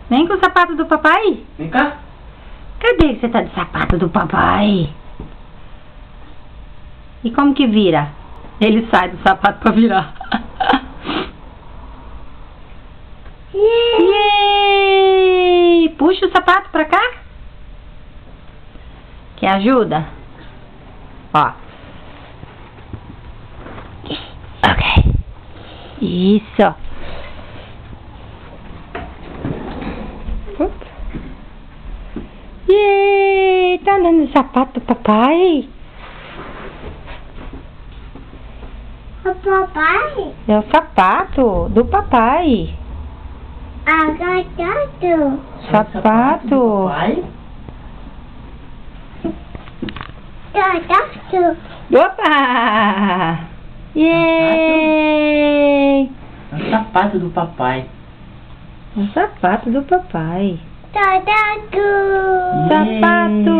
Vem com o sapato do papai. Vem cá. Cadê que você tá de sapato do papai? E como que vira? Ele sai do sapato pra virar. Yay! Puxa o sapato pra cá. Quer ajuda? Ó. Ok. Isso. Yay! Tá andando no sapato do papai? O papai? É o sapato do papai. Agachado. Sapato. Pai? Agachado. Opa! Yay! É o sapato do papai. O sapato do papai. Agachado. Sapato!